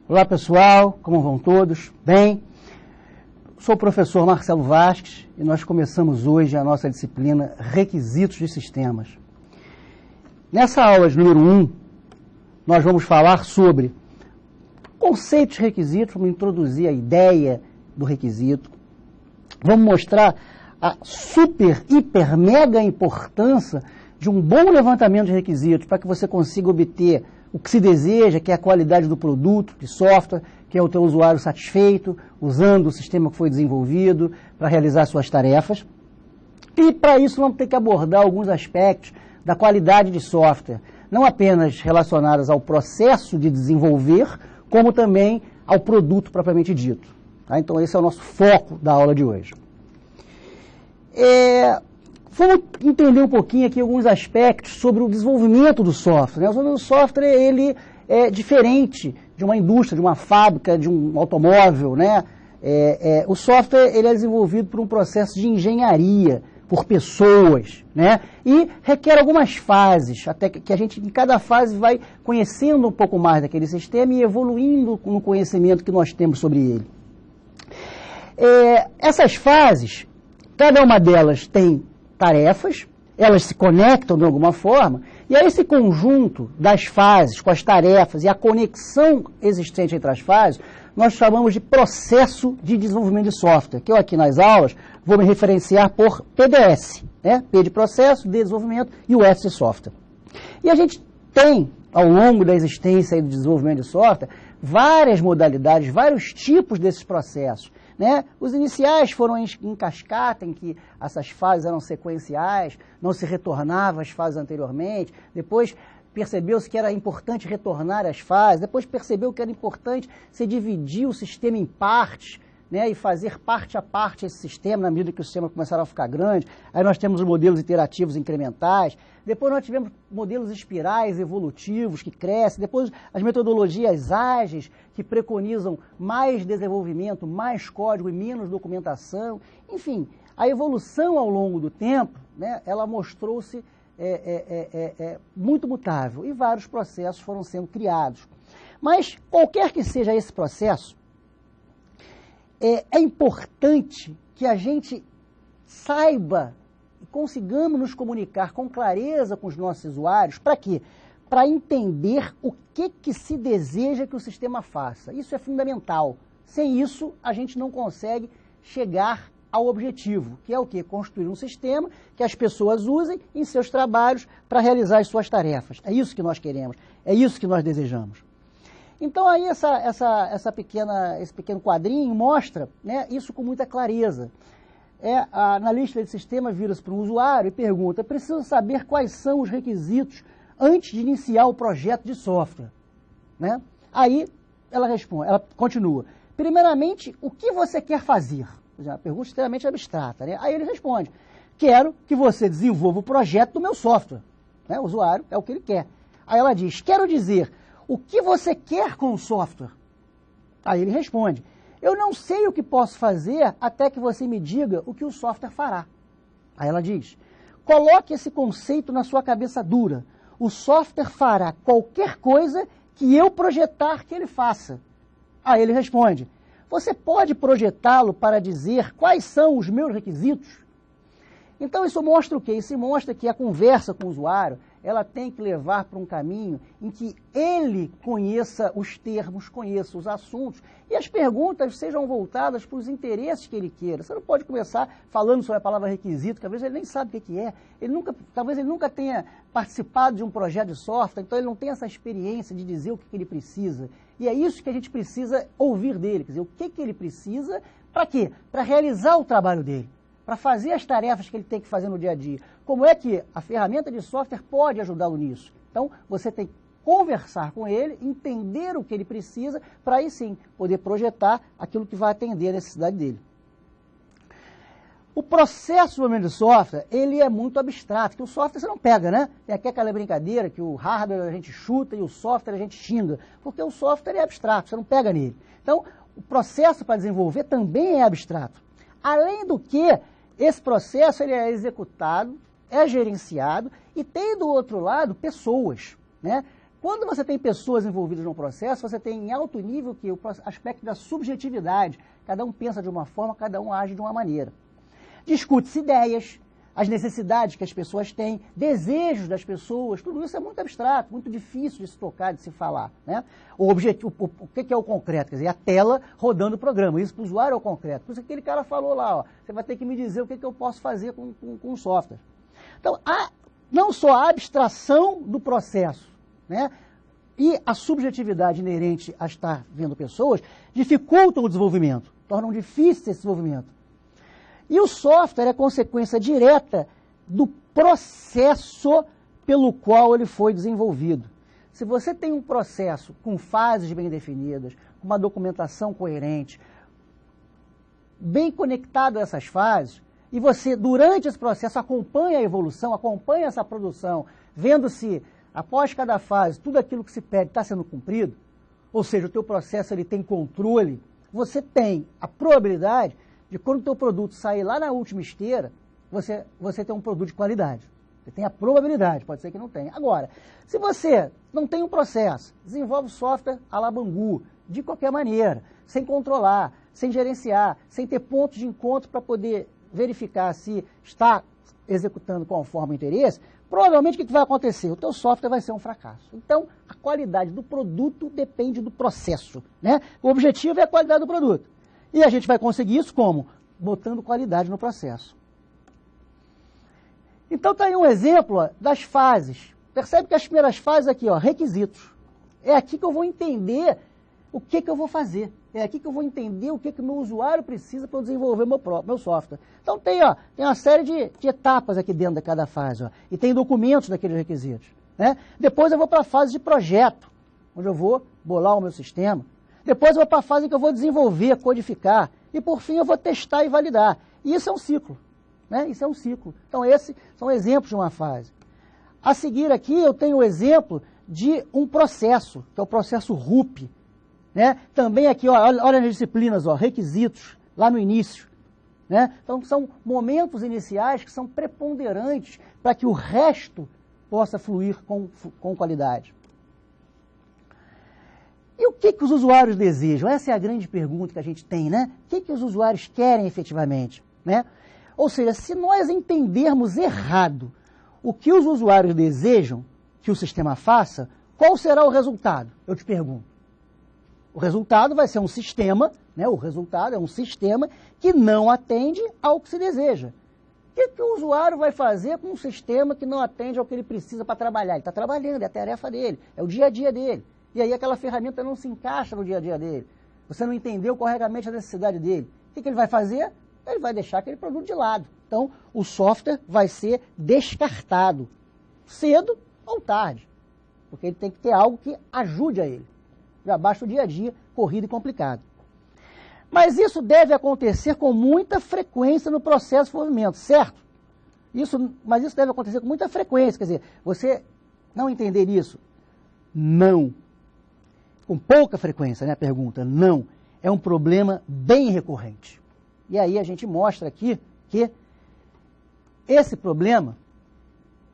Olá pessoal, como vão todos? Bem, sou o professor Marcelo Vasques e nós começamos hoje a nossa disciplina Requisitos de Sistemas. Nessa aula de número 1, nós vamos falar sobre conceitos de requisitos, vamos introduzir a ideia do requisito, vamos mostrar a super, hiper, mega importância de um bom levantamento de requisitos para que você consiga obter o que se deseja, que é a qualidade do produto, de software, que é o teu usuário satisfeito, usando o sistema que foi desenvolvido para realizar suas tarefas. E para isso vamos ter que abordar alguns aspectos da qualidade de software, não apenas relacionados ao processo de desenvolver, como também ao produto propriamente dito. Tá? Então esse é o nosso foco da aula de hoje. Vamos entender um pouquinho aqui alguns aspectos sobre o desenvolvimento do software. Né? O desenvolvimento do software ele é diferente de uma indústria, de uma fábrica, de um automóvel. Né? O software ele é desenvolvido por um processo de engenharia, por pessoas, né? E requer algumas fases, até que a gente em cada fase vai conhecendo um pouco mais daquele sistema e evoluindo no conhecimento que nós temos sobre ele. Essas fases, cada uma delas tem tarefas, elas se conectam de alguma forma, e aí esse conjunto das fases com as tarefas e a conexão existente entre as fases, nós chamamos de processo de desenvolvimento de software, que eu aqui nas aulas vou me referenciar por PDS, né? P de processo, D de desenvolvimento e o S de software. E a gente tem, ao longo da existência do desenvolvimento de software, várias modalidades, vários tipos desses processos. Né? Os iniciais foram em cascata, em que essas fases eram sequenciais, não se retornava às fases anteriormente, depois percebeu-se que era importante retornar às fases, depois percebeu que era importante se dividir o sistema em partes, né, e fazer parte a parte esse sistema, na medida que o sistema começaram a ficar grande. Aí nós temos os modelos iterativos incrementais, depois nós tivemos modelos espirais evolutivos que crescem, depois as metodologias ágeis que preconizam mais desenvolvimento, mais código e menos documentação. Enfim, a evolução ao longo do tempo, né, ela mostrou-se muito mutável e vários processos foram sendo criados. Mas qualquer que seja esse processo, é importante que a gente saiba e consigamos nos comunicar com clareza com os nossos usuários. Para quê? Para entender o que se deseja que o sistema faça. Isso é fundamental. Sem isso, a gente não consegue chegar ao objetivo, que é o quê? Construir um sistema que as pessoas usem em seus trabalhos para realizar as suas tarefas. É isso que nós queremos, é isso que nós desejamos. Então aí esse pequeno quadrinho mostra, né, isso com muita clareza. Na analista de sistema vira-se para um usuário e pergunta: preciso saber quais são os requisitos antes de iniciar o projeto de software. Né? Aí ela responde, ela continua: primeiramente, o que você quer fazer? Uma pergunta extremamente abstrata. Né? Aí ele responde: quero que você desenvolva o projeto do meu software. Né? O usuário é o que ele quer. Aí ela diz: quero dizer, o que você quer com o software? Aí ele responde: eu não sei o que posso fazer até que você me diga o que o software fará. Aí ela diz: coloque esse conceito na sua cabeça dura. O software fará qualquer coisa que eu projetar que ele faça. Aí ele responde: você pode projetá-lo para dizer quais são os meus requisitos? Então isso mostra o quê? Isso mostra que a conversa com o usuário, ela tem que levar para um caminho em que ele conheça os termos, conheça os assuntos e as perguntas sejam voltadas para os interesses que ele queira. Você não pode começar falando sobre a palavra requisito, que às vezes ele nem sabe o que é. Talvez ele nunca tenha participado de um projeto de software, então ele não tem essa experiência de dizer o que ele precisa. E é isso que a gente precisa ouvir dele, quer dizer, o que ele precisa, para quê? Para realizar o trabalho dele, para fazer as tarefas que ele tem que fazer no dia a dia. Como é que a ferramenta de software pode ajudá-lo nisso? Então, você tem que conversar com ele, entender o que ele precisa, para aí sim poder projetar aquilo que vai atender a necessidade dele. O processo de desenvolvimento de software, ele é muito abstrato, que o software você não pega, né? Tem aqui aquela brincadeira que o hardware a gente chuta e o software a gente xinga, porque o software é abstrato, você não pega nele. Então, o processo para desenvolver também é abstrato. Além do que, esse processo ele é executado, é gerenciado e tem do outro lado pessoas, né? Quando você tem pessoas envolvidas num processo, você tem em alto nível que o aspecto da subjetividade. Cada um pensa de uma forma, cada um age de uma maneira. Discute-se ideias, as necessidades que as pessoas têm, desejos das pessoas, tudo isso é muito abstrato, muito difícil de se tocar, de se falar, né? O que é o concreto? Quer dizer, a tela rodando o programa, isso para o usuário é o concreto. Por isso aquele cara falou lá, ó, você vai ter que me dizer o que eu posso fazer com o software. Então, não só a abstração do processo, né, e a subjetividade inerente a estar vendo pessoas dificultam o desenvolvimento, tornam difícil esse desenvolvimento. E o software é consequência direta do processo pelo qual ele foi desenvolvido. Se você tem um processo com fases bem definidas, com uma documentação coerente, bem conectado a essas fases, e você, durante esse processo, acompanha a evolução, acompanha essa produção, vendo se, após cada fase, tudo aquilo que se pede está sendo cumprido, ou seja, o teu processo ele tem controle, você tem a probabilidade de quando o teu produto sair lá na última esteira, você tem um produto de qualidade. Você tem a probabilidade, pode ser que não tenha. Agora, se você não tem um processo, desenvolve software à la Bangu, de qualquer maneira, sem controlar, sem gerenciar, sem ter pontos de encontro para poder verificar se está executando conforme o interesse, provavelmente o que vai acontecer? O teu software vai ser um fracasso. Então, a qualidade do produto depende do processo, né? O objetivo é a qualidade do produto. E a gente vai conseguir isso como? Botando qualidade no processo. Então está aí um exemplo, ó, das fases. Percebe que as primeiras fases aqui, ó, requisitos. É aqui que eu vou entender o que eu vou fazer. É aqui que eu vou entender o que o meu usuário precisa para eu desenvolver meu software. Então tem uma série de etapas aqui dentro de cada fase. Ó, e tem documentos daqueles requisitos. Né? Depois eu vou para a fase de projeto, onde eu vou bolar o meu sistema. Depois eu vou para a fase em que eu vou desenvolver, codificar. E por fim eu vou testar e validar. E isso é um ciclo. Né? Isso é um ciclo. Então esses são exemplos de uma fase. A seguir aqui eu tenho o exemplo de um processo, que é o processo RUP. Né? Também aqui, ó, olha as disciplinas, ó, requisitos, lá no início. Né? Então são momentos iniciais que são preponderantes para que o resto possa fluir com qualidade. E o que os usuários desejam? Essa é a grande pergunta que a gente tem, né? O que os usuários querem efetivamente? Né? Ou seja, se nós entendermos errado o que os usuários desejam que o sistema faça, qual será o resultado? Eu te pergunto. O resultado vai ser um sistema, né? O resultado é um sistema que não atende ao que se deseja. O que o usuário vai fazer com um sistema que não atende ao que ele precisa para trabalhar? Ele está trabalhando, é a tarefa dele, é o dia a dia dele. E aí aquela ferramenta não se encaixa no dia a dia dele. Você não entendeu corretamente a necessidade dele. O que ele vai fazer? Ele vai deixar aquele produto de lado. Então, o software vai ser descartado, cedo ou tarde. Porque ele tem que ter algo que ajude a ele. Já basta o dia a dia, corrido e complicado. Mas isso deve acontecer com muita frequência no processo de desenvolvimento, certo? Mas isso deve acontecer com muita frequência. Quer dizer, você não entender isso? Não. Com pouca frequência, né, a pergunta? Não. É um problema bem recorrente. E aí a gente mostra aqui que esse problema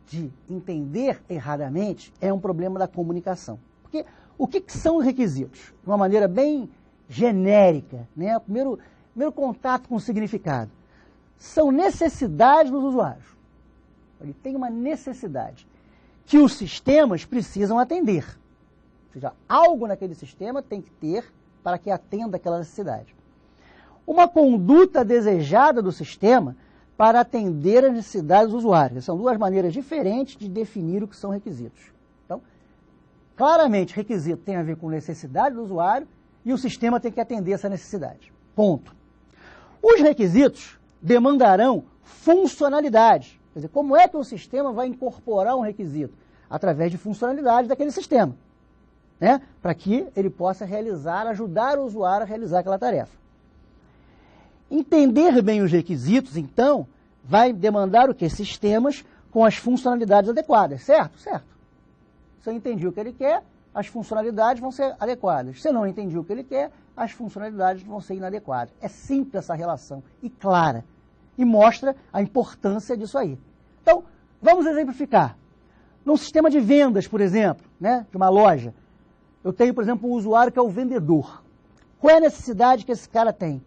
de entender erradamente é um problema da comunicação. Porque o que são os requisitos? De uma maneira bem genérica, né? O primeiro contato com o significado. São necessidades dos usuários. Ele tem uma necessidade que os sistemas precisam atender. Ou seja, algo naquele sistema tem que ter para que atenda aquela necessidade. Uma conduta desejada do sistema para atender as necessidades dos usuários. São duas maneiras diferentes de definir o que são requisitos. Então, claramente, requisito tem a ver com necessidade do usuário e o sistema tem que atender essa necessidade. Ponto. Os requisitos demandarão funcionalidade. Quer dizer, como é que o sistema vai incorporar um requisito? Através de funcionalidade daquele sistema. Né? Para que ele possa ajudar o usuário a realizar aquela tarefa. Entender bem os requisitos, então, vai demandar o quê? Sistemas com as funcionalidades adequadas, certo? Certo. Se eu entendi o que ele quer, as funcionalidades vão ser adequadas. Se eu não entendi o que ele quer, as funcionalidades vão ser inadequadas. É simples essa relação e clara. E mostra a importância disso aí. Então, vamos exemplificar. Num sistema de vendas, por exemplo, né, de uma loja, eu tenho, por exemplo, um usuário que é o vendedor. Qual é a necessidade que esse cara tem?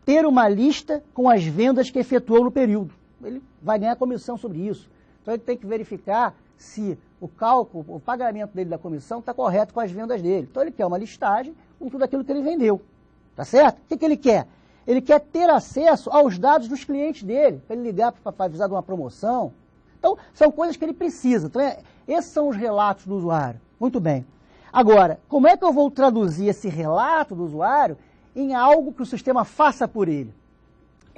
Ter uma lista com as vendas que efetuou no período. Ele vai ganhar comissão sobre isso. Então ele tem que verificar se o cálculo, o pagamento dele da comissão está correto com as vendas dele. Então ele quer uma listagem com tudo aquilo que ele vendeu. Tá certo? O que ele quer? Ele quer ter acesso aos dados dos clientes dele, para ele ligar para avisar de uma promoção. Então, são coisas que ele precisa. Então, esses são os relatos do usuário. Muito bem. Agora, como é que eu vou traduzir esse relato do usuário em algo que o sistema faça por ele?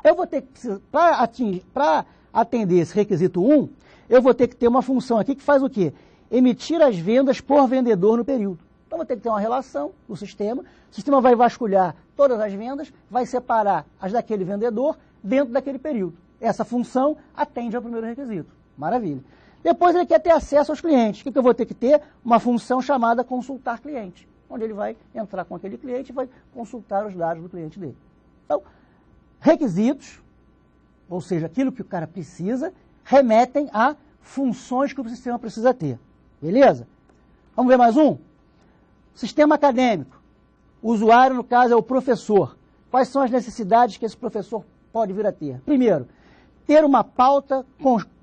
Eu vou ter que, para atender esse requisito 1, eu vou ter que ter uma função aqui que faz o quê? Emitir as vendas por vendedor no período. Então, vou ter que ter uma relação no sistema. O sistema vai vasculhar todas as vendas, vai separar as daquele vendedor dentro daquele período. Essa função atende ao primeiro requisito. Maravilha. Depois ele quer ter acesso aos clientes. O que eu vou ter que ter? Uma função chamada consultar cliente, onde ele vai entrar com aquele cliente e vai consultar os dados do cliente dele. Então, requisitos, ou seja, aquilo que o cara precisa, remetem a funções que o sistema precisa ter. Beleza? Vamos ver mais um? Sistema acadêmico. O usuário, no caso, é o professor. Quais são as necessidades que esse professor pode vir a ter? Primeiro, ter uma pauta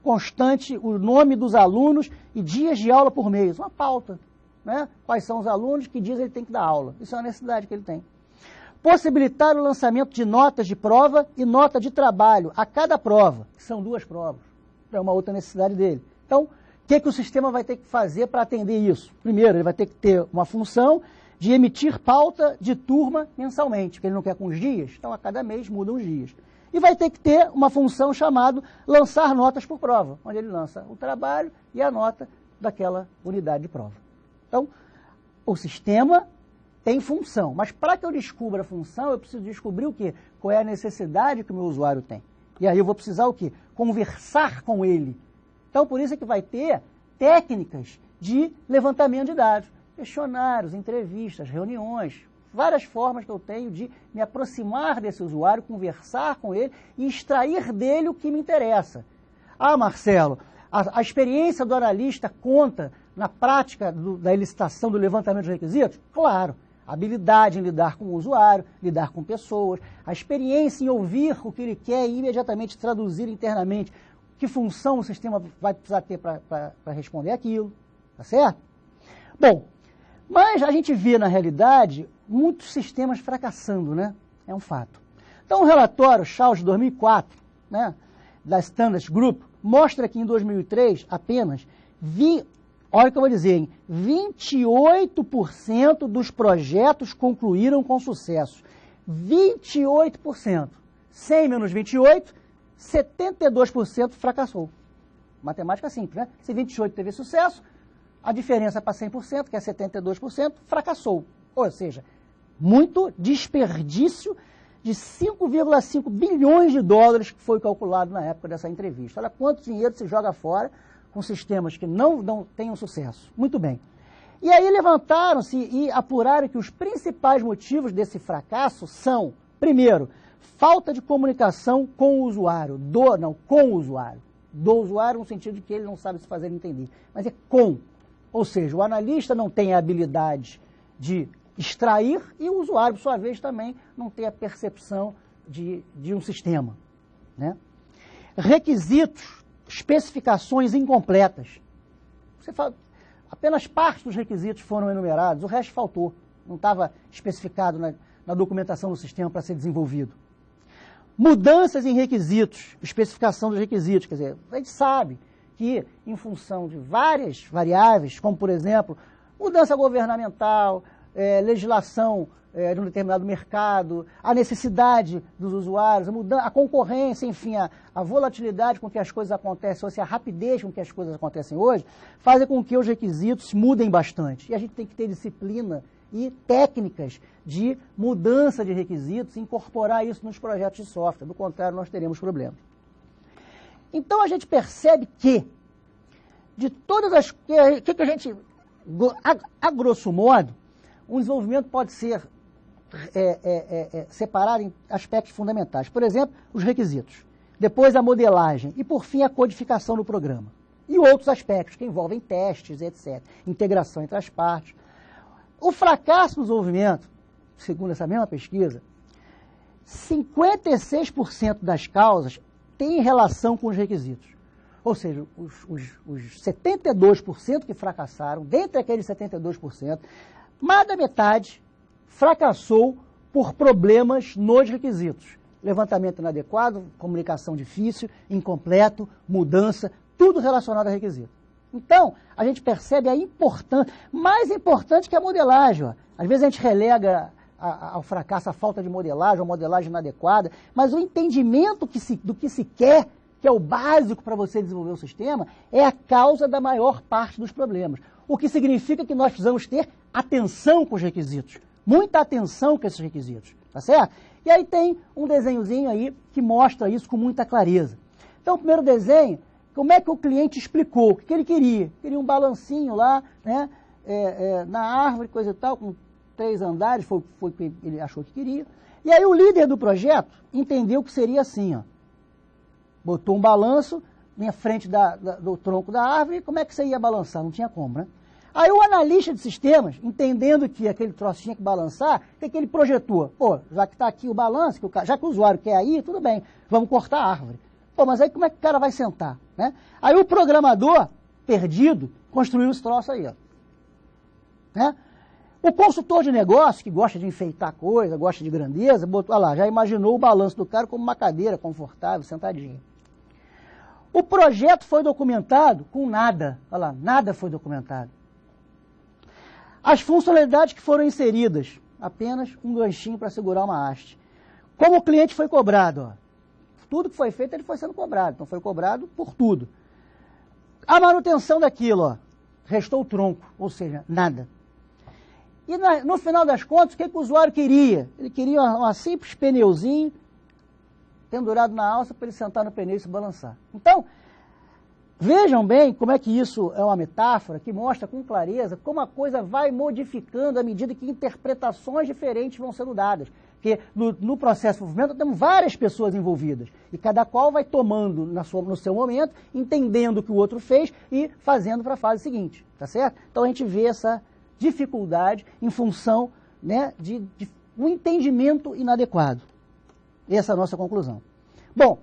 constante, o nome dos alunos e dias de aula por mês. Uma pauta, né? Quais são os alunos, que dias ele tem que dar aula. Isso é uma necessidade que ele tem. Possibilitar o lançamento de notas de prova e nota de trabalho a cada prova, que são 2 provas. É uma outra necessidade dele. Então, o que o sistema vai ter que fazer para atender isso? Primeiro, ele vai ter que ter uma função de emitir pauta de turma mensalmente, porque ele não quer com os dias, então a cada mês mudam os dias. E vai ter que ter uma função chamada lançar notas por prova, onde ele lança o trabalho e a nota daquela unidade de prova. Então, o sistema tem função, mas para que eu descubra a função, eu preciso descobrir o quê? Qual é a necessidade que o meu usuário tem. E aí eu vou precisar o quê? Conversar com ele. Então, por isso é que vai ter técnicas de levantamento de dados, questionários, entrevistas, reuniões, várias formas que eu tenho de me aproximar desse usuário, conversar com ele e extrair dele o que me interessa. Ah, Marcelo, a experiência do analista conta na prática da elicitação do levantamento de requisitos? Claro. A habilidade em lidar com o usuário, lidar com pessoas, a experiência em ouvir o que ele quer e imediatamente traduzir internamente que função o sistema vai precisar ter para responder aquilo, tá certo? Bom, mas a gente vê na realidade muitos sistemas fracassando, né? É um fato. Então, o relatório Shaw de 2004, né, da Standards Group, mostra que em 2003 apenas, olha o que eu vou dizer, hein, 28% dos projetos concluíram com sucesso. 28%. 100 menos 28, 72% fracassou. Matemática simples, né? Se 28 teve sucesso, a diferença para 100%, que é 72%, fracassou. Ou seja, muito desperdício de 5,5 bilhões de dólares que foi calculado na época dessa entrevista. Olha quanto dinheiro se joga fora com sistemas que não tenham sucesso. Muito bem. E aí levantaram-se e apuraram que os principais motivos desse fracasso são, primeiro, falta de comunicação com o usuário, com o usuário. Do usuário no sentido de que ele não sabe se fazer entender, mas é com. Ou seja, o analista não tem a habilidade de extrair e o usuário, por sua vez, também não tem a percepção de um sistema, né? Requisitos, especificações incompletas. Apenas parte dos requisitos foram enumerados, o resto faltou. Não estava especificado na documentação do sistema para ser desenvolvido. Mudanças em requisitos, especificação dos requisitos, quer dizer, a gente sabe que em função de várias variáveis, como por exemplo, mudança governamental, legislação de um determinado mercado, a necessidade dos usuários, a concorrência, enfim, a volatilidade com que as coisas acontecem, ou seja, a rapidez com que as coisas acontecem hoje, fazem com que os requisitos mudem bastante. E a gente tem que ter disciplina e técnicas de mudança de requisitos e incorporar isso nos projetos de software. Do contrário, nós teremos problemas. Então, a gente percebe que, de todas as... que a gente, a grosso modo, o desenvolvimento pode ser separado em aspectos fundamentais. Por exemplo, os requisitos. Depois, a modelagem. E, por fim, a codificação do programa. e outros aspectos que envolvem testes, etc., integração entre as partes. O fracasso no desenvolvimento, segundo essa mesma pesquisa, 56% das causas têm relação com os requisitos. Ou seja, os 72% que fracassaram, dentre aqueles 72%, mais da metade fracassou por problemas nos requisitos. Levantamento inadequado, comunicação difícil, incompleto, mudança, tudo relacionado a requisito. Então, a gente percebe a importância, mais importante que a modelagem. Ó. Às vezes a gente relega ao fracasso a falta de modelagem, a modelagem inadequada, mas o entendimento do que se quer, que é o básico para você desenvolver o sistema, é a causa da maior parte dos problemas. O que significa que nós precisamos ter atenção com os requisitos, muita atenção com esses requisitos, tá certo? E aí tem um desenhozinho aí que mostra isso com muita clareza. Então, o primeiro desenho, como é que o cliente explicou o que ele queria? Queria um balancinho lá, né, na árvore, coisa e tal, com 3 andares, foi o que ele achou que queria. E aí o líder do projeto entendeu que seria assim, ó. Botou um balanço na frente do tronco da árvore, e como é que você ia balançar? Não tinha como, né? Aí o analista de sistemas, entendendo que aquele troço tinha que balançar, o que ele projetou? Pô, já que está aqui o balanço, já que o usuário quer ir, tudo bem, vamos cortar a árvore. Pô, mas aí como é que o cara vai sentar? Né? Aí o programador, perdido, construiu esse troço aí, ó. Né? O consultor de negócio, que gosta de enfeitar coisa, gosta de grandeza, botou, olha lá, já imaginou o balanço do cara como uma cadeira confortável, sentadinho. O projeto foi documentado com nada. Olha lá, nada foi documentado. As funcionalidades que foram inseridas, apenas um ganchinho para segurar uma haste. Como o cliente foi cobrado? Ó, tudo que foi feito, ele foi sendo cobrado. Então, foi cobrado por tudo. A manutenção daquilo, ó, restou o tronco, ou seja, nada. E no final das contas, o que o usuário queria? Ele queria uma simples pneuzinho pendurado na alça para ele sentar no pneu e se balançar. Então, vejam bem como é que isso é uma metáfora que mostra com clareza como a coisa vai modificando à medida que interpretações diferentes vão sendo dadas. Porque no processo de desenvolvimento temos várias pessoas envolvidas e cada qual vai tomando no seu momento, entendendo o que o outro fez e fazendo para a fase seguinte, tá certo? Então a gente vê essa dificuldade em função, né, de um entendimento inadequado. Essa é a nossa conclusão. Bom,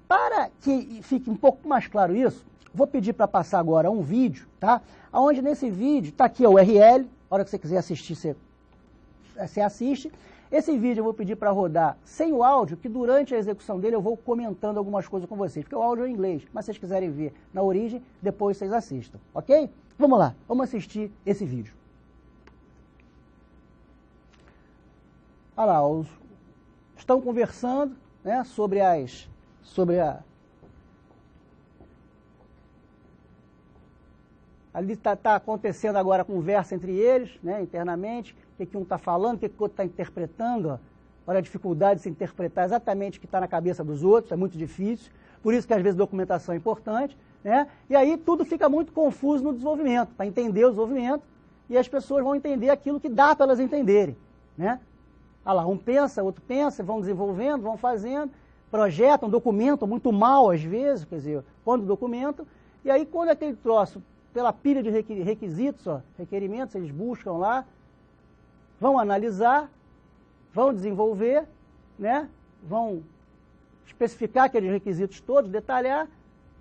para que fique um pouco mais claro isso, vou pedir para passar agora um vídeo, tá? Onde nesse vídeo, está aqui a URL, a hora que você quiser assistir, você assiste. Esse vídeo eu vou pedir para rodar sem o áudio, que durante a execução dele eu vou comentando algumas coisas com vocês, porque o áudio é em inglês, mas se vocês quiserem ver na origem, depois vocês assistam, ok? Vamos lá, vamos assistir esse vídeo. Olha lá, estão conversando, né, sobre a ali está acontecendo agora a conversa entre eles, né, internamente, o que um está falando, o que o outro está interpretando. Ó. Olha a dificuldade de se interpretar exatamente o que está na cabeça dos outros, é muito difícil, por isso que às vezes documentação é importante, né, e aí tudo fica muito confuso no desenvolvimento, para entender o desenvolvimento, e as pessoas vão entender aquilo que dá para elas entenderem, né. Olha lá, um pensa, outro pensa, vão desenvolvendo, vão fazendo, projetam, documentam muito mal às vezes, quer dizer, quando documentam, e aí quando aquele troço, pela pilha de requisitos, ó, requerimentos, eles buscam lá, vão analisar, vão desenvolver, né, vão especificar aqueles requisitos todos, detalhar,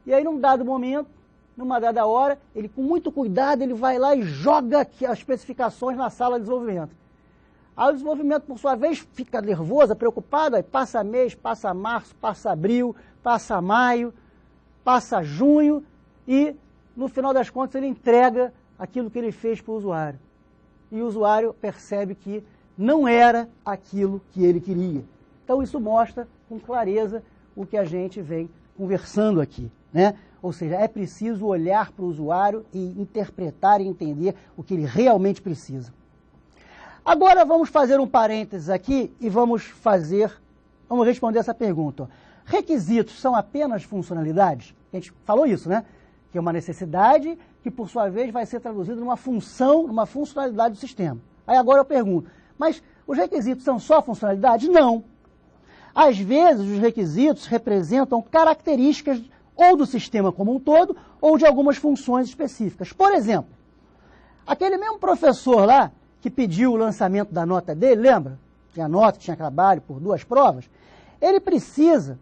e aí num dado momento, numa dada hora, ele com muito cuidado, ele vai lá e joga aqui as especificações na sala de desenvolvimento. Aí o desenvolvimento, por sua vez, fica nervoso, preocupado, aí passa mês, passa março, passa abril, passa maio, passa junho e, no final das contas, ele entrega aquilo que ele fez para o usuário. E o usuário percebe que não era aquilo que ele queria. Então isso mostra com clareza o que a gente vem conversando aqui, né? Ou seja, é preciso olhar para o usuário e interpretar e entender o que ele realmente precisa. Agora vamos fazer um parênteses aqui e vamos responder essa pergunta. Requisitos são apenas funcionalidades? A gente falou isso, né? Que é uma necessidade que, por sua vez, vai ser traduzida numa função, numa funcionalidade do sistema. Aí agora eu pergunto, mas os requisitos são só funcionalidade? Não. Às vezes os requisitos representam características ou do sistema como um todo, ou de algumas funções específicas. Por exemplo, aquele mesmo professor lá que pediu o lançamento da nota dele, lembra? Tinha nota, tinha trabalho por 2 provas. Ele precisa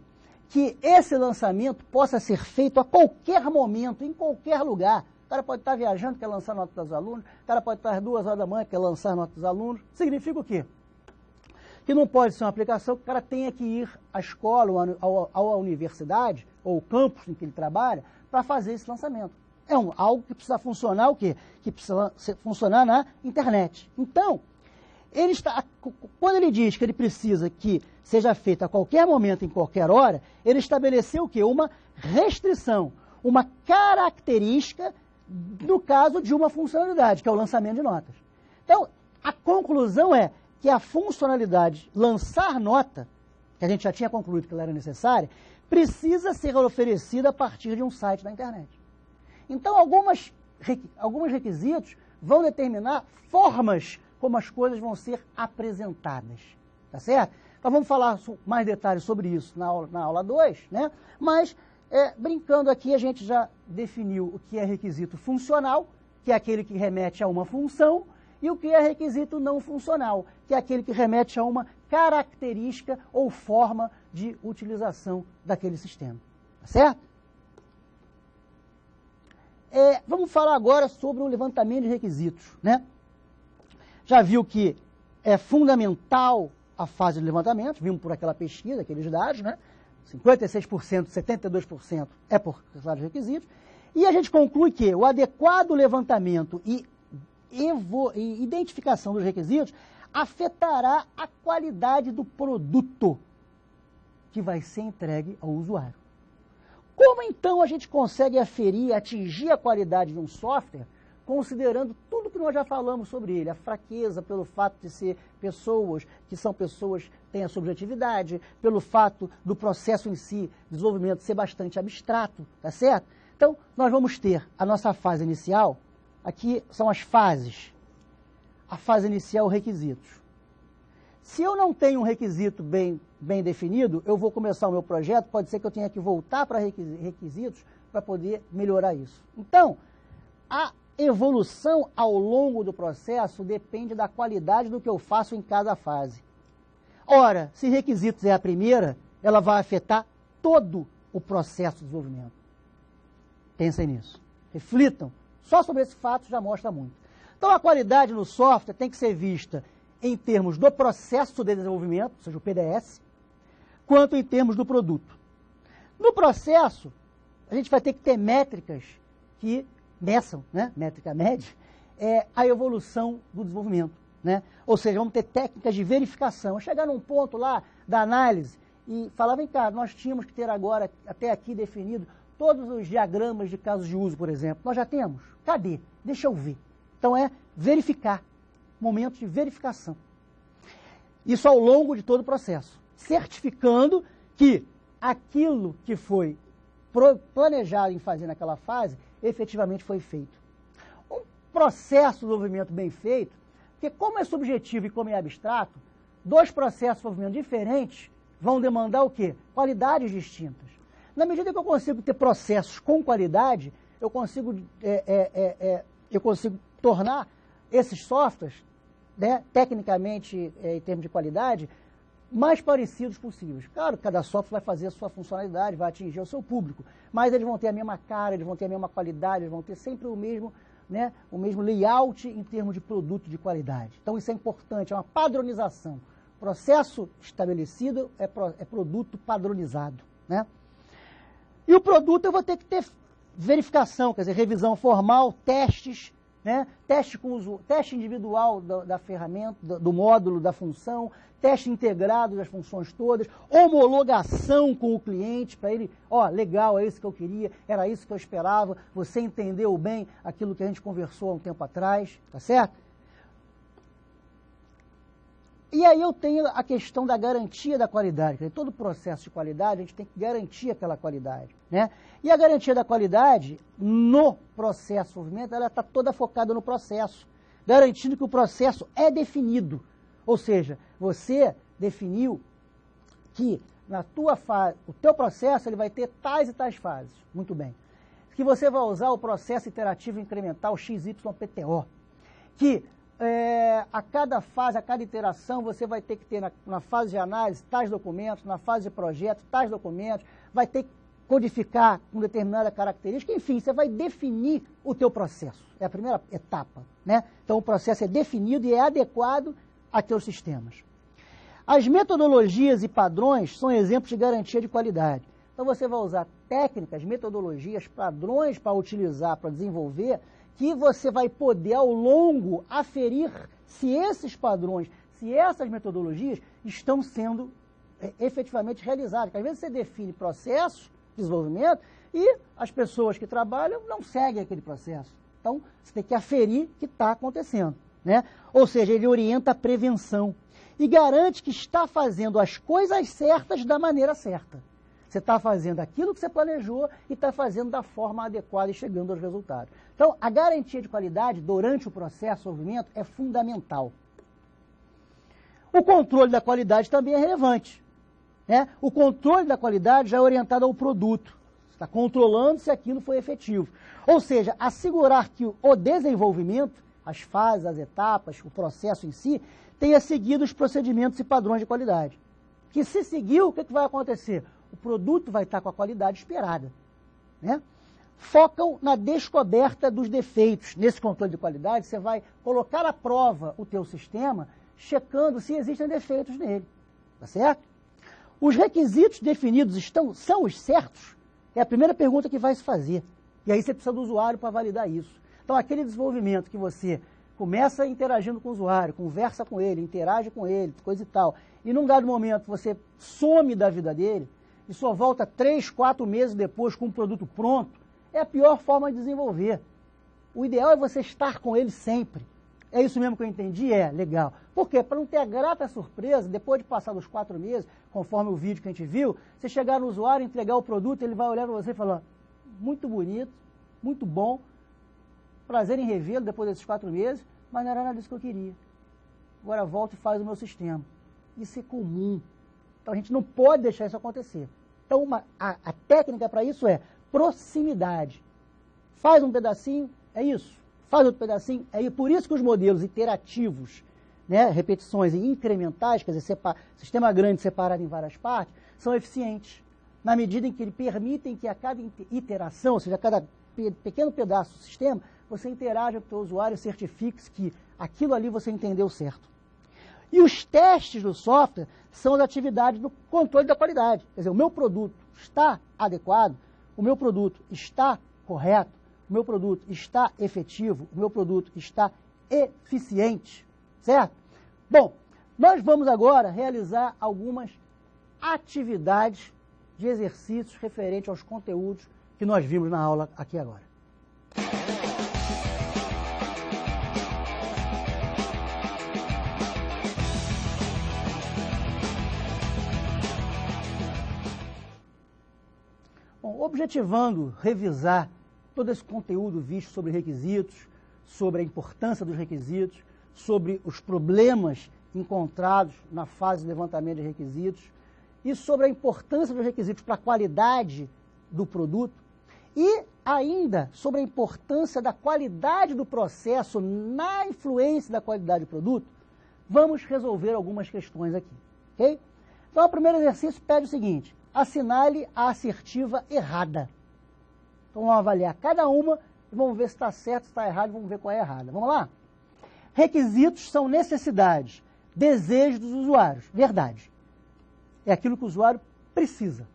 que esse lançamento possa ser feito a qualquer momento, em qualquer lugar. O cara pode estar viajando, quer lançar a nota dos alunos, o cara pode estar às 2 horas da manhã, quer lançar a nota dos alunos. Significa o quê? Que não pode ser uma aplicação que o cara tenha que ir à escola, ou à universidade, ou ao campus em que ele trabalha, para fazer esse lançamento. É algo que precisa funcionar o quê? Que precisa funcionar na internet. Então, quando ele diz que ele precisa que seja feito a qualquer momento, em qualquer hora, ele estabeleceu o quê? Uma restrição, uma característica no caso de uma funcionalidade, que é o lançamento de notas. Então, a conclusão é que a funcionalidade lançar nota, que a gente já tinha concluído que ela era necessária, precisa ser oferecida a partir de um site da internet. Então, alguns requisitos vão determinar formas como as coisas vão ser apresentadas, tá certo? Então, vamos falar mais detalhes sobre isso na aula 2, né? Mas, brincando aqui, a gente já definiu o que é requisito funcional, que é aquele que remete a uma função, e o que é requisito não funcional, que é aquele que remete a uma característica ou forma de utilização daquele sistema, tá certo? Vamos falar agora sobre o levantamento de requisitos, né? Já viu que é fundamental a fase de levantamento, vimos por aquela pesquisa, aqueles dados, né? 56%, 72% é por causa de requisitos, e a gente conclui que o adequado levantamento e identificação dos requisitos afetará a qualidade do produto que vai ser entregue ao usuário. Como então a gente consegue aferir, atingir a qualidade de um software, considerando tudo que nós já falamos sobre ele, a fraqueza pelo fato de ser pessoas, que são pessoas que têm a subjetividade, pelo fato do processo em si, desenvolvimento, ser bastante abstrato, tá certo? Então, nós vamos ter a nossa fase inicial, aqui são as fases. A fase inicial, requisitos. Se eu não tenho um requisito bem definido, eu vou começar o meu projeto, pode ser que eu tenha que voltar para requisitos para poder melhorar isso. Então, a evolução ao longo do processo depende da qualidade do que eu faço em cada fase. Ora, se requisitos é a primeira, ela vai afetar todo o processo de desenvolvimento. Pensem nisso. Reflitam. Só sobre esse fato já mostra muito. Então, a qualidade no software tem que ser vista em termos do processo de desenvolvimento, ou seja, o PDS, quanto em termos do produto. No processo, a gente vai ter que ter métricas que meçam, né? Métrica média, a evolução do desenvolvimento, né? Ou seja, vamos ter técnicas de verificação. Chegar num ponto lá da análise e falar, vem cá, nós tínhamos que ter agora, até aqui definido, todos os diagramas de casos de uso, por exemplo. Nós já temos? Cadê? Deixa eu ver. Então, verificar. Momento de verificação. Isso ao longo de todo o processo. Certificando que aquilo que foi planejado em fazer naquela fase, efetivamente foi feito. Um processo de desenvolvimento bem feito, porque como é subjetivo e como é abstrato, 2 processos de desenvolvimento diferentes vão demandar o quê? Qualidades distintas. Na medida que eu consigo ter processos com qualidade, eu consigo tornar esses softwares, né, tecnicamente, em termos de qualidade, mais parecidos possíveis. Claro, cada software vai fazer a sua funcionalidade, vai atingir o seu público, mas eles vão ter a mesma cara, eles vão ter a mesma qualidade, eles vão ter sempre o mesmo layout em termos de produto de qualidade. Então isso é importante, é uma padronização. Processo estabelecido é produto padronizado, né? E o produto eu vou ter que ter verificação, quer dizer, revisão formal, testes, né? Teste individual da ferramenta, do módulo, da função, teste integrado das funções todas, homologação com o cliente, para ele, legal, é isso que eu queria, era isso que eu esperava, você entendeu bem aquilo que a gente conversou há um tempo atrás, tá certo? E aí eu tenho a questão da garantia da qualidade. Quer dizer, todo processo de qualidade, a gente tem que garantir aquela qualidade, né? E a garantia da qualidade, no processo de desenvolvimento, ela está toda focada no processo, garantindo que o processo é definido. Ou seja, você definiu que na tua fase, o teu processo ele vai ter tais e tais fases. Muito bem. Que você vai usar o processo iterativo incremental XYPTO, que a cada fase, a cada iteração, você vai ter que ter na fase de análise tais documentos, na fase de projeto tais documentos, vai ter que codificar com determinada característica, enfim, você vai definir o teu processo. É a primeira etapa, né? Então o processo é definido e é adequado a teus sistemas. As metodologias e padrões são exemplos de garantia de qualidade. Então você vai usar técnicas, metodologias, padrões para utilizar, para desenvolver, que você vai poder ao longo aferir se esses padrões, se essas metodologias estão sendo efetivamente realizadas. Porque às vezes você define processos de desenvolvimento e as pessoas que trabalham não seguem aquele processo. Então você tem que aferir que está acontecendo, né? Ou seja, ele orienta a prevenção e garante que está fazendo as coisas certas da maneira certa. Você está fazendo aquilo que você planejou e está fazendo da forma adequada e chegando aos resultados. Então, a garantia de qualidade durante o processo de desenvolvimento é fundamental. O controle da qualidade também é relevante, né? O controle da qualidade já é orientado ao produto. Você está controlando se aquilo foi efetivo. Ou seja, assegurar que o desenvolvimento, as fases, as etapas, o processo em si, tenha seguido os procedimentos e padrões de qualidade. Que se seguiu, o que vai acontecer? O produto vai estar com a qualidade esperada, né? Focam na descoberta dos defeitos. Nesse controle de qualidade, você vai colocar à prova o teu sistema, checando se existem defeitos nele, tá certo? Os requisitos definidos são os certos? É a primeira pergunta que vai se fazer. E aí você precisa do usuário para validar isso. Então, aquele desenvolvimento que você começa interagindo com o usuário, conversa com ele, interage com ele, coisa e tal, e num dado momento você some da vida dele, e só volta 3, 4 meses depois com um produto pronto, é a pior forma de desenvolver. O ideal é você estar com ele sempre. É isso mesmo que eu entendi? É, legal. Por quê? Para não ter a grata surpresa, depois de passar dos 4 meses, conforme o vídeo que a gente viu, você chegar no usuário, entregar o produto, ele vai olhar para você e falar, muito bonito, muito bom, prazer em revê-lo depois desses 4 meses, mas não era nada disso que eu queria. Agora volta e faz o meu sistema. Isso é comum. Então a gente não pode deixar isso acontecer. Então a técnica para isso é proximidade. Faz um pedacinho, é isso. Faz outro pedacinho, é isso. Por isso que os modelos iterativos, né, repetições e incrementais, quer dizer, sistema grande separado em várias partes, são eficientes. Na medida em que eles permitem que a cada iteração, ou seja, a cada pequeno pedaço do sistema, você interaja com o teu usuário e certifique que aquilo ali você entendeu certo. E os testes do software são as atividades do controle da qualidade. Quer dizer, o meu produto está adequado, o meu produto está correto, o meu produto está efetivo, o meu produto está eficiente, certo? Bom, nós vamos agora realizar algumas atividades de exercícios referentes aos conteúdos que nós vimos na aula aqui agora. Bom, objetivando revisar todo esse conteúdo visto sobre requisitos, sobre a importância dos requisitos, sobre os problemas encontrados na fase de levantamento de requisitos e sobre a importância dos requisitos para a qualidade do produto e ainda sobre a importância da qualidade do processo na influência da qualidade do produto, vamos resolver algumas questões aqui, ok? Então, o primeiro exercício pede o seguinte, assinale a assertiva errada. Então, vamos avaliar cada uma e vamos ver se está certo, se está errado, vamos ver qual é a errada. Vamos lá? Requisitos são necessidades, desejos dos usuários. Verdade. É aquilo que o usuário precisa.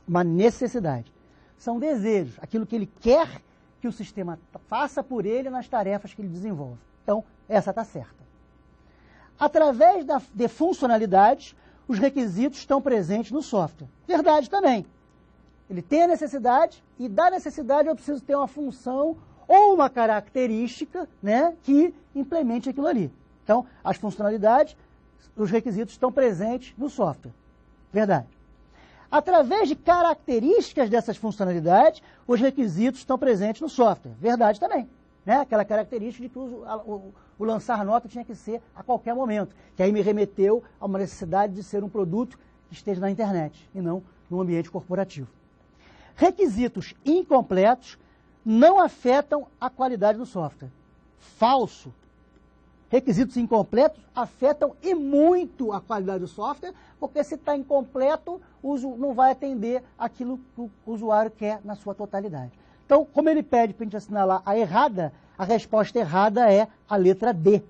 Uma necessidade. São desejos, aquilo que ele quer que o sistema faça por ele nas tarefas que ele desenvolve. Então, essa está certa. Através de funcionalidades, os requisitos estão presentes no software. Verdade também. Ele tem a necessidade e da necessidade eu preciso ter uma função ou uma característica, né, que implemente aquilo ali. Então, as funcionalidades, os requisitos estão presentes no software. Verdade. Através de características dessas funcionalidades, os requisitos estão presentes no software. Verdade também. Né? Aquela característica de que o lançar nota tinha que ser a qualquer momento, que aí me remeteu a uma necessidade de ser um produto que esteja na internet e não no ambiente corporativo. Requisitos incompletos não afetam a qualidade do software. Falso. Requisitos incompletos afetam e muito a qualidade do software, porque se está incompleto, o uso não vai atender aquilo que o usuário quer na sua totalidade. Então, como ele pede para a gente assinalar a errada, a resposta errada é a letra D,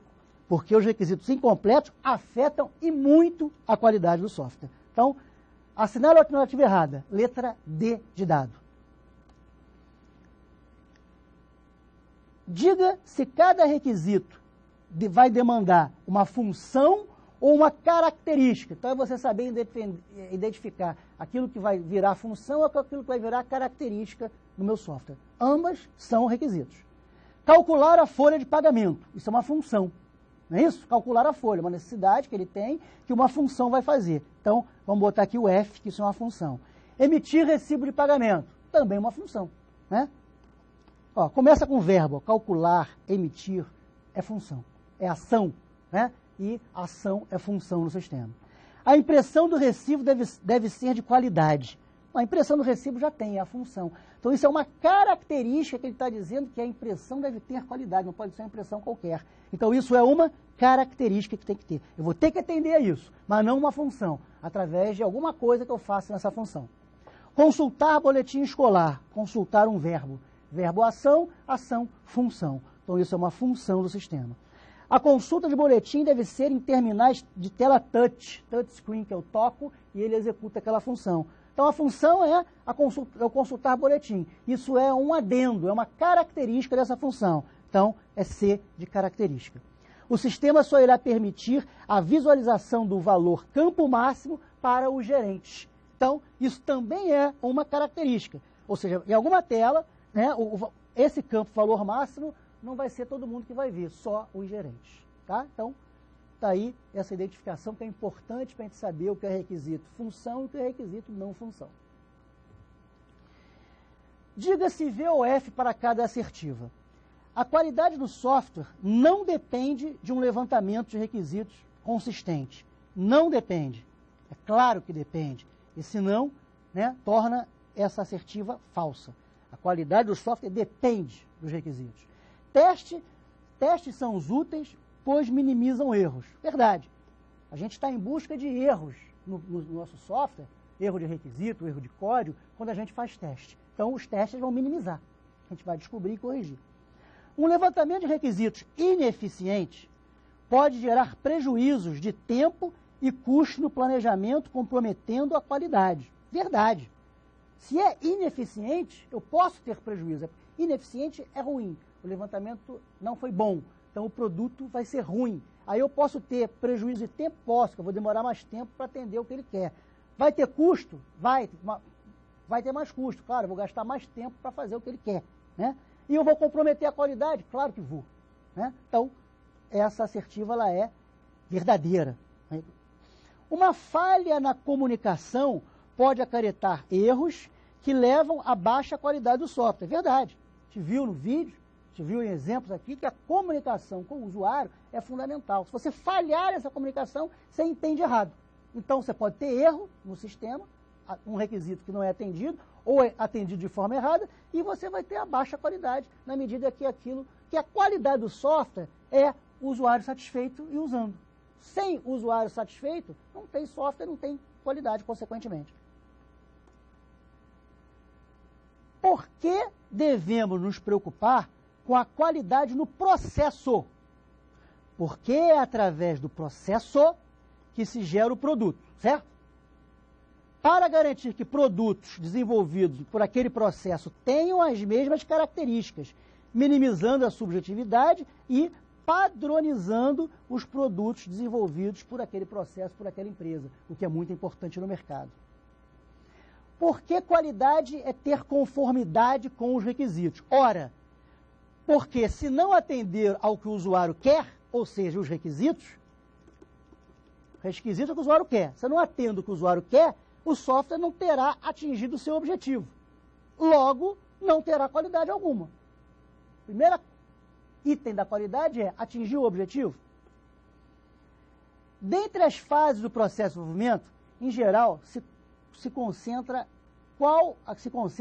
porque os requisitos incompletos afetam e muito a qualidade do software. Então, assinale a alternativa errada, letra D de dado. Diga se cada requisito vai demandar uma função ou uma característica. Então, é você saber identificar aquilo que vai virar função ou aquilo que vai virar característica no meu software. Ambas são requisitos. Calcular a folha de pagamento. Isso é uma função. Não é isso? Calcular a folha, uma necessidade que ele tem que uma função vai fazer. Então, vamos botar aqui o F, que isso é uma função. Emitir recibo de pagamento. Também uma função. Né? Ó, começa com o verbo. Calcular, emitir, é função. É ação, né? E ação é função no sistema. A impressão do recibo deve ser de qualidade. A impressão do recibo já tem, é a função. Então, isso é uma característica que ele está dizendo que a impressão deve ter qualidade, não pode ser uma impressão qualquer. Então, isso é uma característica que tem que ter. Eu vou ter que atender a isso, mas não uma função, através de alguma coisa que eu faça nessa função. Consultar boletim escolar, consultar um verbo. Verbo ação, ação, função. Então, isso é uma função do sistema. A consulta de boletim deve ser em terminais de tela touchscreen, que eu toco e ele executa aquela função. Então, a função é o consultar boletim. Isso é um adendo, é uma característica dessa função. Então, é C de característica. O sistema só irá permitir a visualização do valor campo máximo para os gerentes. Então, isso também é uma característica. Ou seja, em alguma tela, né, esse campo valor máximo não vai ser todo mundo que vai ver, só os gerentes. Tá? Então, está aí essa identificação que é importante para a gente saber o que é requisito função e o que é requisito não função. Diga-se V ou F para cada assertiva. A qualidade do software não depende de um levantamento de requisitos consistente. Não depende. É claro que depende. E senão, né, torna essa assertiva falsa. A qualidade do software depende dos requisitos. Testes são os úteis, pois minimizam erros. Verdade. A gente está em busca de erros no nosso software, erro de requisito, erro de código, quando a gente faz teste. Então, os testes vão minimizar. A gente vai descobrir e corrigir. Um levantamento de requisitos ineficiente pode gerar prejuízos de tempo e custo no planejamento, comprometendo a qualidade. Verdade. Se é ineficiente, eu posso ter prejuízo. Ineficiente é ruim. O levantamento não foi bom. Então, o produto vai ser ruim. Aí eu posso ter prejuízo de tempo? Posso, que eu vou demorar mais tempo para atender o que ele quer. Vai ter custo? Vai ter mais custo. Claro, eu vou gastar mais tempo para fazer o que ele quer. Né? E eu vou comprometer a qualidade? Claro que vou. Né? Então, essa assertiva ela é verdadeira. Né? Uma falha na comunicação pode acarretar erros que levam a baixa qualidade do software. Verdade. A gente viu no vídeo, a gente viu em exemplos aqui, que a comunicação com o usuário é fundamental. Se você falhar nessa comunicação, você entende errado. Então, você pode ter erro no sistema, um requisito que não é atendido, ou é atendido de forma errada, e você vai ter a baixa qualidade, na medida que a qualidade do software é o usuário satisfeito e usando. Sem o usuário satisfeito, não tem software, não tem qualidade, consequentemente. Por que devemos nos preocupar com a qualidade no processo? Porque é através do processo que se gera o produto, certo? Para garantir que produtos desenvolvidos por aquele processo tenham as mesmas características, minimizando a subjetividade e padronizando os produtos desenvolvidos por aquele processo, por aquela empresa, o que é muito importante no mercado. Por que qualidade é ter conformidade com os requisitos? Ora, porque se não atender ao que o usuário quer, ou seja, os requisitos é o que o usuário quer. Se eu não atendo o que o usuário quer, o software não terá atingido o seu objetivo. Logo, não terá qualidade alguma. O primeiro item da qualidade é atingir o objetivo. Dentre as fases do processo de desenvolvimento, em geral, se concentra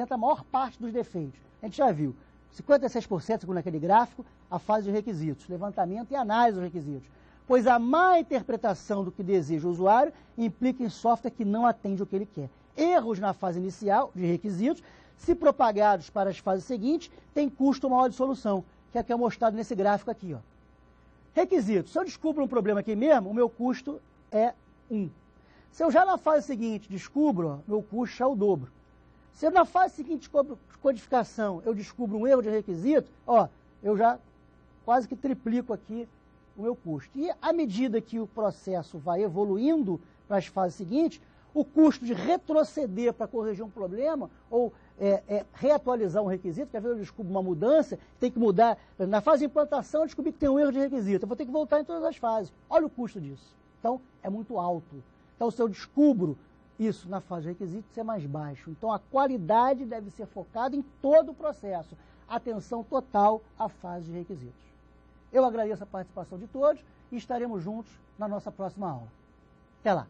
a maior parte dos defeitos. A gente já viu, 56% segundo aquele gráfico, a fase de requisitos, levantamento e análise dos requisitos. Pois a má interpretação do que deseja o usuário implica em software que não atende o que ele quer. Erros na fase inicial de requisitos, se propagados para as fases seguintes, têm custo maior de solução, que é o que é mostrado nesse gráfico aqui. Ó. Requisitos. Se eu descubro um problema aqui mesmo, o meu custo é 1. Se eu já na fase seguinte descubro, ó, meu custo é o dobro. Se eu na fase seguinte de codificação eu descubro um erro de requisito, ó, eu já quase que triplico aqui o meu custo. E à medida que o processo vai evoluindo para as fases seguintes, o custo de retroceder para corrigir um problema ou reatualizar um requisito, que às vezes eu descubro uma mudança, tem que mudar. Na fase de implantação eu descobri que tem um erro de requisito, eu vou ter que voltar em todas as fases. Olha o custo disso. Então, é muito alto. Então, se eu descubro isso na fase de requisitos, é mais baixo. Então, a qualidade deve ser focada em todo o processo. Atenção total à fase de requisitos. Eu agradeço a participação de todos e estaremos juntos na nossa próxima aula. Até lá!